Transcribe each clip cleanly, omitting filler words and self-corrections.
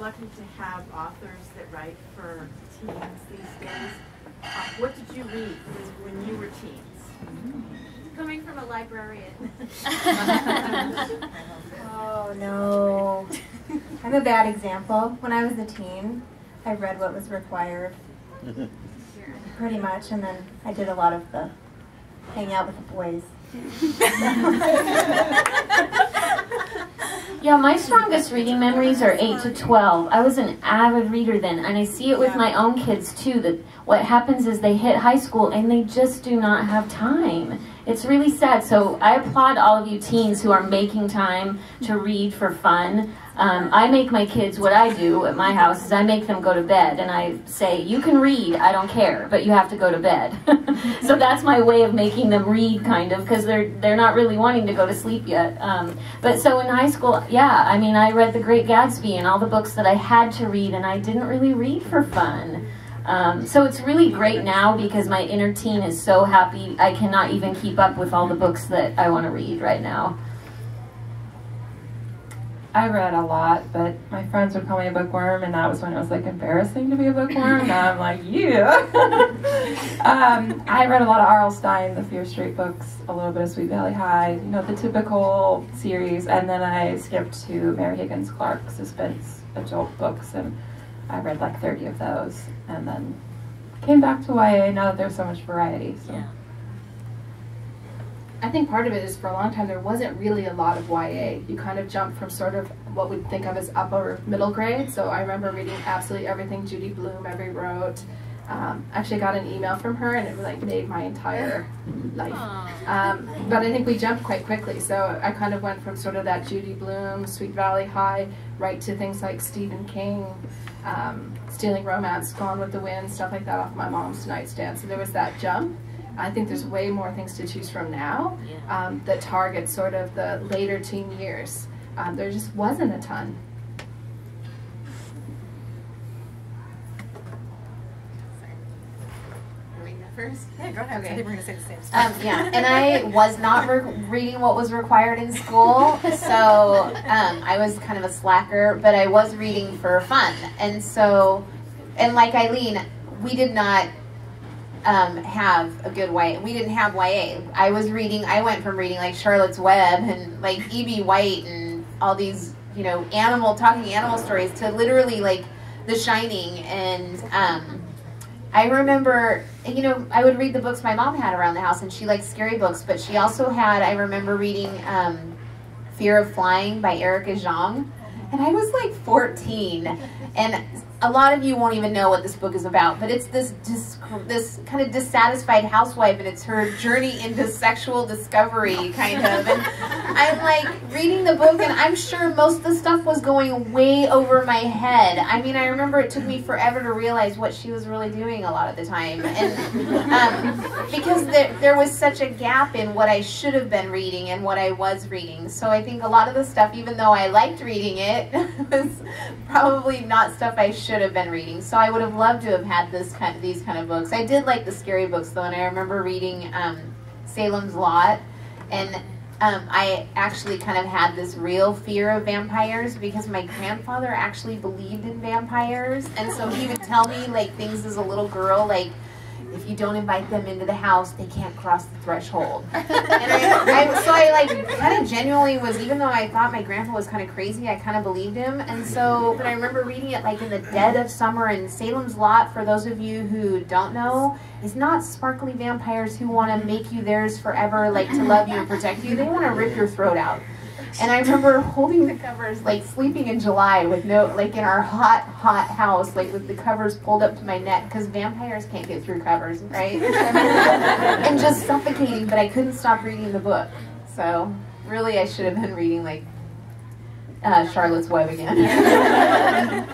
lucky to have authors that write for teens these days. What did you read when you were teens? Coming from a librarian. Oh, no. I'm a bad example. When I was a teen, I read what was required, pretty much, and then I did a lot of the hang out with the boys. Yeah, my strongest reading memories are 8 to 12. I was an avid reader then, and I see it with my own kids too, that what happens is they hit high school and they just do not have time. It's really sad. So I applaud all of you teens who are making time to read for fun. I make my kids, what I do at my house is I make them go to bed, and I say, you can read, I don't care, but you have to go to bed. So that's my way of making them read, kind of, because they're not really wanting to go to sleep yet. But so in high school, yeah, I mean, I read The Great Gatsby and all the books that I had to read, and I didn't really read for fun. So it's really great now because my inner teen is so happy I cannot even keep up with all the books that I want to read right now. I read a lot, but my friends would call me a bookworm, and that was when it was like embarrassing to be a bookworm. Now I'm like, yeah. I read a lot of R.L. Stine, the Fear Street books, a little bit of Sweet Valley High, you know, the typical series, and then I skipped to Mary Higgins Clark's suspense adult books, and I read like 30 of those, and then came back to YA now that there's so much variety. So. Yeah. I think part of it is for a long time there wasn't really a lot of YA. You kind of jumped from sort of what we'd think of as upper middle grade. So I remember reading absolutely everything Judy Blume ever wrote. Actually got an email from her and it like made my entire life. But I think we jumped quite quickly. So I kind of went from sort of that Judy Blume, Sweet Valley High, right to things like Stephen King, Stealing Romance, Gone with the Wind, stuff like that off my mom's nightstand. So there was that jump. I think there's way more things to choose from now that target sort of the later teen years. There just wasn't a ton. First? Yeah, go ahead. Okay. I think we're going to say the same stuff. Yeah, and I was not reading what was required in school, so I was kind of a slacker, but I was reading for fun. And so, and like Eileen, we did not have a good YA. We didn't have YA. I went from reading like Charlotte's Web and like E.B. White and all these, you know, talking animal stories to literally like The Shining. And I remember, you know, I would read the books my mom had around the house, and she liked scary books, but she also had, I remember reading Fear of Flying by Erica Jong, and I was like 14, and a lot of you won't even know what this book is about, but it's this kind of dissatisfied housewife, and it's her journey into sexual discovery, kind of. And I'm like reading the book, and I'm sure most of the stuff was going way over my head. I mean, I remember it took me forever to realize what she was really doing a lot of the time, and because there was such a gap in what I should have been reading and what I was reading. So I think a lot of the stuff, even though I liked reading it, was probably not stuff I should have been reading. So I would have loved to have had these kind of books. I did like the scary books though, and I remember reading Salem's Lot, and I actually kind of had this real fear of vampires because my grandfather actually believed in vampires, and so he would tell me like things as a little girl, like if you don't invite them into the house, they can't cross the threshold. And so I like kind of genuinely was, even though I thought my grandpa was kind of crazy, I kind of believed him. And so, but I remember reading it like in the dead of summer, and Salem's Lot, for those of you who don't know, is not sparkly vampires who want to make you theirs forever, like to love you and protect you. They want to rip your throat out. And I remember holding the covers, like sleeping in July with like in our hot house, like with the covers pulled up to my neck, because vampires can't get through covers, right? And just suffocating, but I couldn't stop reading the book. So really I should have been reading like Charlotte's Web again.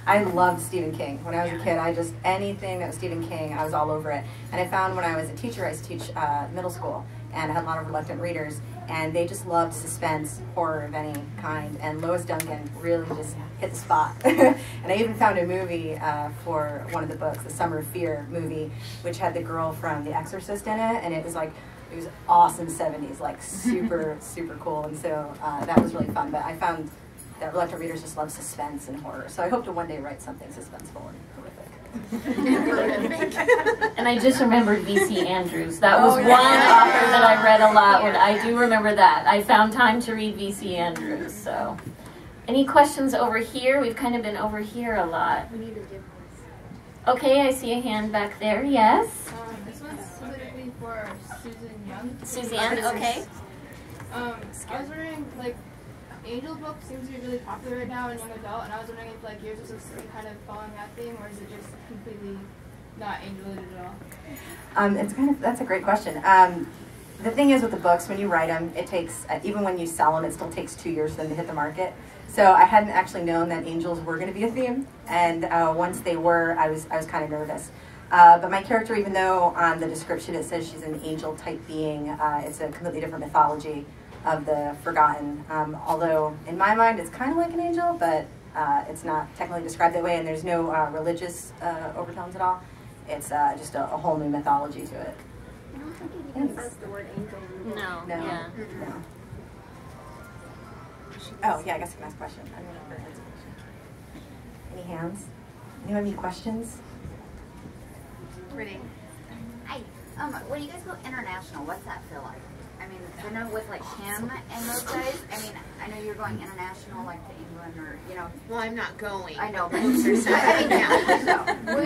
I loved Stephen King. When I was a kid, anything that was Stephen King, I was all over it. And I found when I was a teacher, I used to teach middle school, and I had a lot of reluctant readers, and they just loved suspense, horror of any kind, and Lois Duncan really just hit the spot. And I even found a movie for one of the books, the Summer of Fear movie, which had the girl from The Exorcist in it, and it was awesome 70s, like super, super cool, and so that was really fun. But I found that reluctant readers just love suspense and horror. So I hope to one day write something suspenseful and horrific. And I just remembered V.C. Andrews. That was one author that I read a lot. When I do remember that. I found time to read V.C. Andrews. So, any questions over here? We've kind of been over here a lot. We need to give Okay, I see a hand back there. Yes? This one's specifically for Susan Young. Suzanne, okay. I was wondering, like, Angel book seems to be really popular right now in young adult, and I was wondering if, like, yours was kind of following that theme, or is it just completely not angel-related at all? That's a great question. The thing is with the books, when you write them, it takes, even when you sell them, it still takes 2 years for them to hit the market. So I hadn't actually known that angels were going to be a theme, and once they were, I was kind of nervous. But my character, even though on the description it says she's an angel-type being, it's a completely different mythology of the forgotten. Although in my mind, it's kind of like an angel, but it's not technically described that way, and there's no religious overtones at all. It's just a whole new mythology to it. I don't think it even says the word angel. No. No. Yeah. No. Oh, yeah, I guess I can ask a question. I don't know if answer question. Any hands? Anyone have any questions? Reading. Hi. When you guys go international, what's that feel like? I mean, I know with like Kim and those guys, I mean, I know you're going international, like to England or, you know. Well, I'm not going. I know, but will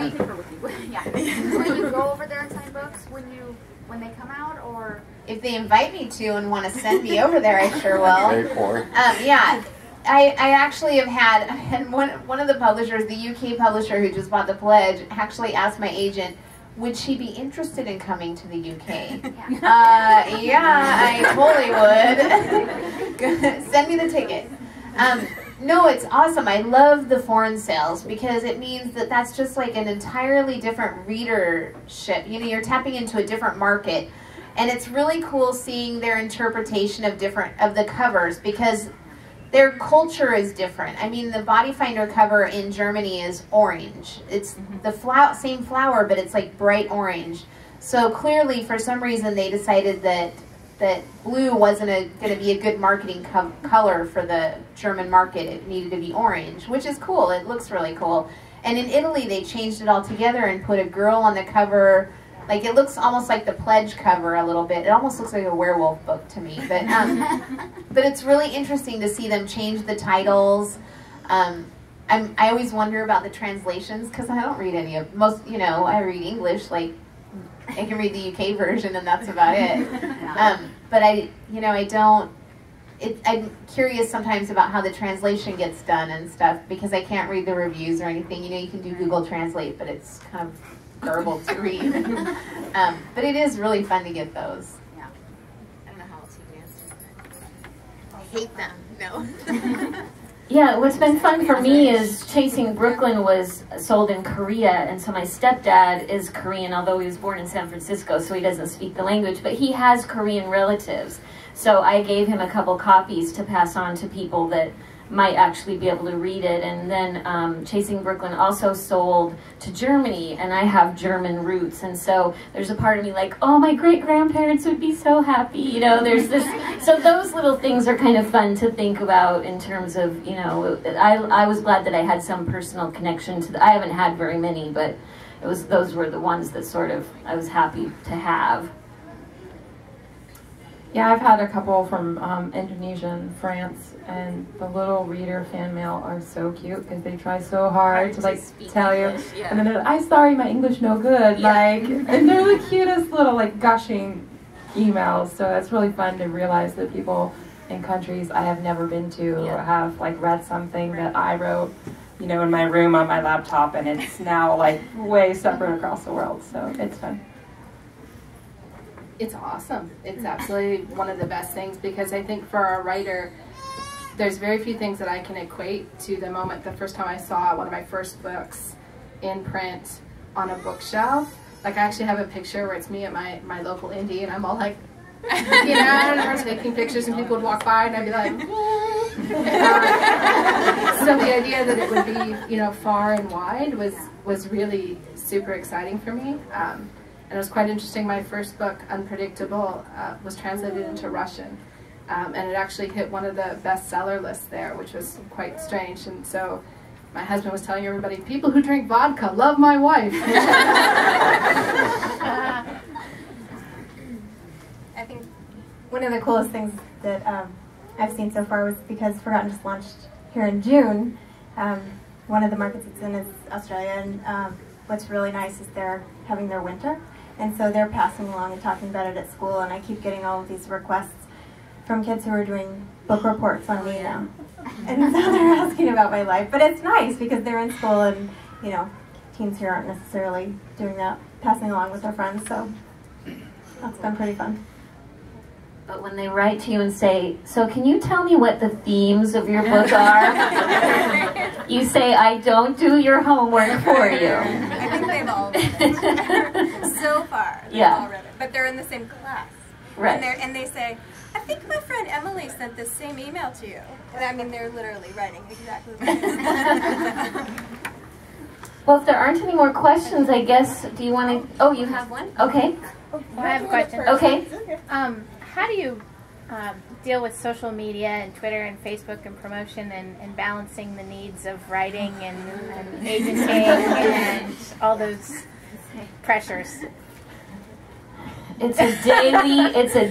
you differ with you? Yeah. Will you go over there and sign books when they come out, or? If they invite me to and want to send me over there, I sure will. Very poor. Yeah. I actually have had, and one of the publishers, the UK publisher who just bought The Pledge, actually asked my agent, would she be interested in coming to the UK? Yeah, I totally would. Send me the ticket. No, it's awesome. I love the foreign sales because it means that that's just like an entirely different readership. You know, you're tapping into a different market. And it's really cool seeing their interpretation of the covers because their culture is different. I mean, the Body Finder cover in Germany is orange. It's the same flower, but it's like bright orange. So clearly, for some reason, they decided that blue wasn't going to be a good marketing color for the German market. It needed to be orange, which is cool. It looks really cool. And in Italy, they changed it all together and put a girl on the cover. Like, it looks almost like the Pledge cover a little bit. It almost looks like a werewolf book to me. But but it's really interesting to see them change the titles. I always wonder about the translations because I don't read any of most. You know, I read English. Like, I can read the UK version, and that's about it. But I'm curious sometimes about how the translation gets done and stuff because I can't read the reviews or anything. You know, you can do Google Translate, but it's kind of garbled to read. But it is really fun to get those. Yeah. I don't know how else you answer. I hate them. No. Yeah, what's been fun for me is Chasing Brooklyn was sold in Korea, and so my stepdad is Korean, although he was born in San Francisco, so he doesn't speak the language, but he has Korean relatives. So I gave him a couple copies to pass on to people that might actually be able to read it. And then Chasing Brooklyn also sold to Germany, and I have German roots, and so there's a part of me like, oh, my great-grandparents would be so happy, you know, there's this, so those little things are kind of fun to think about in terms of, you know, I was glad that I had some personal connection to I haven't had very many, but those were the ones that sort of I was happy to have. Yeah, I've had a couple from Indonesia and France, and the little reader fan mail are so cute because they try so hard to like tell English, you, and then they're like, "I'm sorry, my English no good," like, and they're the cutest little like gushing emails. So it's really fun to realize that people in countries I have never been to have like read something that I wrote, you know, in my room on my laptop, and it's now like way separate across the world. So it's fun. It's awesome. It's absolutely one of the best things because I think for a writer, there's very few things that I can equate to the moment the first time I saw one of my first books in print on a bookshelf. Like, I actually have a picture where it's me at my local indie, and I'm all like, you know, and I'm taking pictures, and people would walk by, and I'd be like, so the idea that it would be, you know, far and wide was really super exciting for me. And it was quite interesting. My first book, Unpredictable, was translated into Russian. and it actually hit one of the bestseller lists there, which was quite strange. And so my husband was telling everybody, people who drink vodka love my wife. I think one of the coolest things that I've seen so far was because Forgotten just launched here in June. One of the markets it's in is Australia, and what's really nice is they're having their winter, and so they're passing along and talking about it at school, and I keep getting all of these requests from kids who are doing book reports on me now. And so they're asking about my life, but it's nice because they're in school, and you know, teens here aren't necessarily doing that, passing along with their friends, so that's been pretty fun. But when they write to you and say, so can you tell me what the themes of your book are? You say, I don't do your homework for you. I think they've all read it. So far, they've all read it. But they're in the same class. Right. And they say, I think my friend Emily sent this same email to you. And I mean, they're literally writing exactly the same. Well, if there aren't any more questions, I guess, do you want to, oh, you have one? Okay. Well, I have a question. Okay. How do you deal with social media and Twitter and Facebook and promotion and balancing the needs of writing and agenting and all those pressures? It's a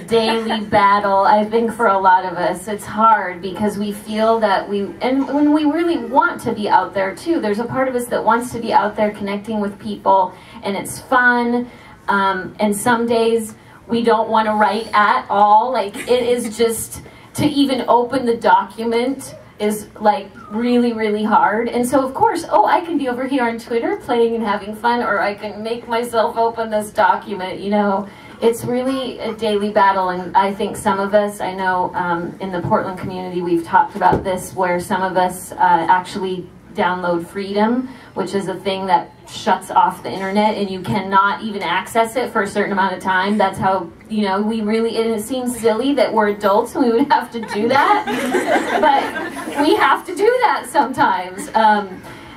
daily battle, I think, for a lot of us. It's hard because we feel that and when we really want to be out there too, there's a part of us that wants to be out there connecting with people, and it's fun, and some days we don't want to write at all. Like, it is just, to even open the document is like really, really hard. And so of course, I can be over here on Twitter playing and having fun, or I can make myself open this document, you know. It's really a daily battle, and I think some of us, I know in the Portland community we've talked about this, where some of us actually download Freedom, which is a thing that shuts off the internet and you cannot even access it for a certain amount of time. That's how, you know, and it seems silly that we're adults and we would have to do that, but we have to do that sometimes.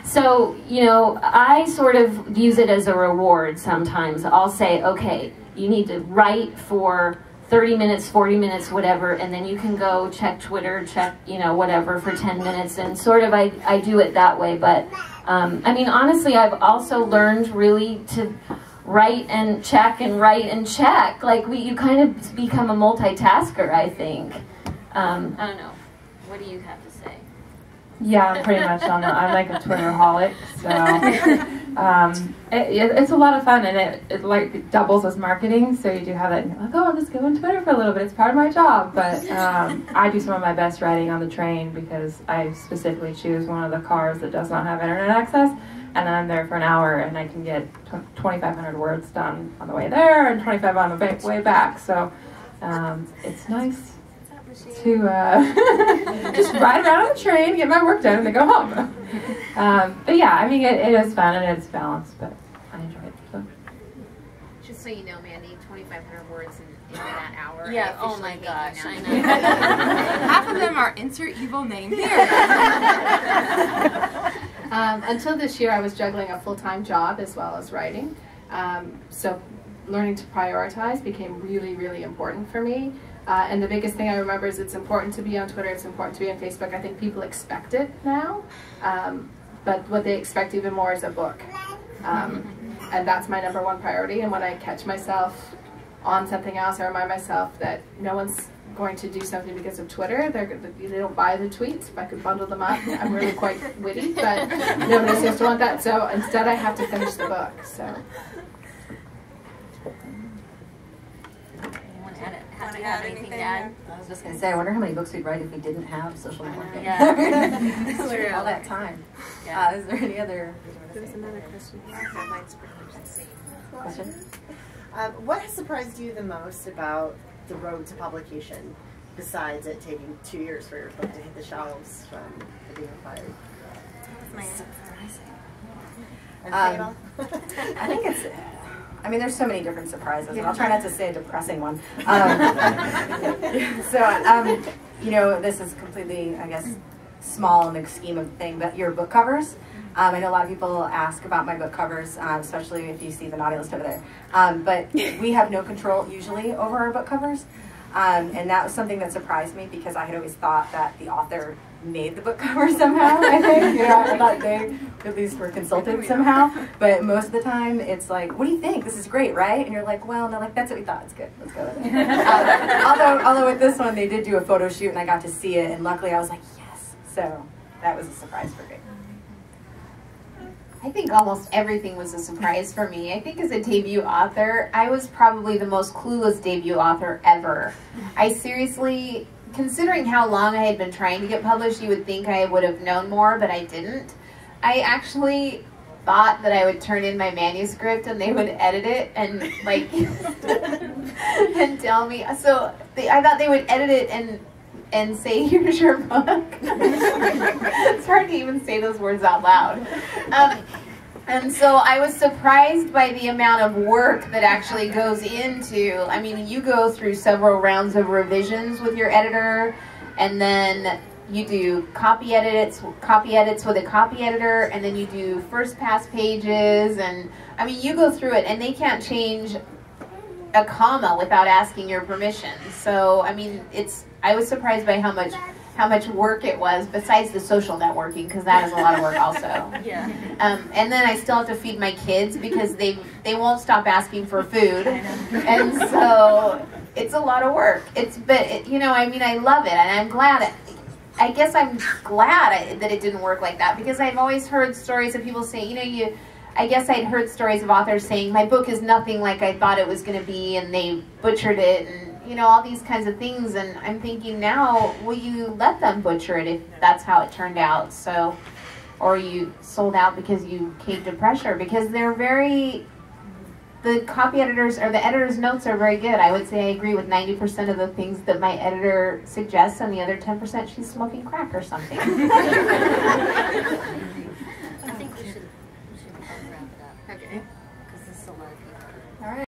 So, you know, I sort of use it as a reward sometimes. I'll say, okay, you need to write for 30 minutes, 40 minutes, whatever, and then you can go check Twitter, check, you know, whatever for 10 minutes, and sort of I do it that way. But, I mean, honestly, I've also learned really to write and check and write and check. Like, you kind of become a multitasker, I think. I don't know. What do you have to say? Yeah, I'm pretty much on I'm like a Twitterholic, so it's a lot of fun, and it like doubles as marketing. So you do have that, and you're like, oh, I'll just go on Twitter for a little bit. It's part of my job. But I do some of my best writing on the train because I specifically choose one of the cars that does not have internet access, and then I'm there for an hour, and I can get 2,500 words done on the way there and 25 on the way back. So it's nice to just ride around on the train, get my work done, and then go home. But yeah, I mean, it is fun and it's balanced, but I enjoy it. So. Just so you know, Mandy, 2,500 words in that hour. Yeah, oh my gosh, I know. Half of them are insert evil name here. Until this year, I was juggling a full-time job as well as writing. So learning to prioritize became really, really important for me. And the biggest thing I remember is it's important to be on Twitter, it's important to be on Facebook. I think people expect it now, but what they expect even more is a book. And that's my #1 priority. And when I catch myself on something else, I remind myself that no one's going to do something because of Twitter. They don't buy the tweets. If I could bundle them up, I'm really quite witty, but nobody seems to want that. So instead I have to finish the book. So. Have anything to add? I was just going to say, I wonder how many books we'd write if we didn't have social networking. Yeah. All that time. Yeah. Is there any other? There was another question. Mine's pretty much the same. Question? What has surprised you the most about the road to publication, besides it taking 2 years for your book to hit the shelves from being fired? I think it's. I mean, there's so many different surprises, and I'll try not to say a depressing one. You know, this is completely, I guess, small in the scheme of the thing, but your book covers. I know a lot of people ask about my book covers, especially if you see the naughty list over there. But we have no control usually over our book covers. And that was something that surprised me because I had always thought that the author made the book cover somehow, I think. I thought they at least were consulted somehow. But most of the time, it's like, what do you think? This is great, right? And you're like, well, and they're like, that's what we thought. It's good. Let's go with it. Although with this one, they did do a photo shoot, and I got to see it. And luckily, I was like, yes. So that was a surprise for me. I think almost everything was a surprise for me. I think as a debut author, I was probably the most clueless debut author ever. I seriously, considering how long I had been trying to get published, you would think I would have known more, but I didn't. I actually thought that I would turn in my manuscript and they would edit it and like and tell me. So I thought they would edit it and say, here's your book. It's hard to even say those words out loud. And so I was surprised by the amount of work that actually goes into, I mean, you go through several rounds of revisions with your editor, and then you do copy edits with a copy editor, and then you do first pass pages, and I mean, you go through it, and they can't change a comma without asking your permission. So, I mean, I was surprised by how much work it was, besides the social networking, because that is a lot of work also. Yeah. And then I still have to feed my kids because they won't stop asking for food, and so it's a lot of work. You know, I mean, I love it, and I'm glad. I guess I'm glad that it didn't work like that, because I've always heard stories of people say, you know, I guess I'd heard stories of authors saying, my book is nothing like I thought it was going to be, and they butchered it, and you know, all these kinds of things. And I'm thinking now, will you let them butcher it if that's how it turned out? So, or you sold out because you caved to pressure, because the copy editors, or the editor's notes are very good. I would say I agree with 90% of the things that my editor suggests, and the other 10% she's smoking crack or something. I think we should wrap it up. Okay. Because this is a lot of people. All right.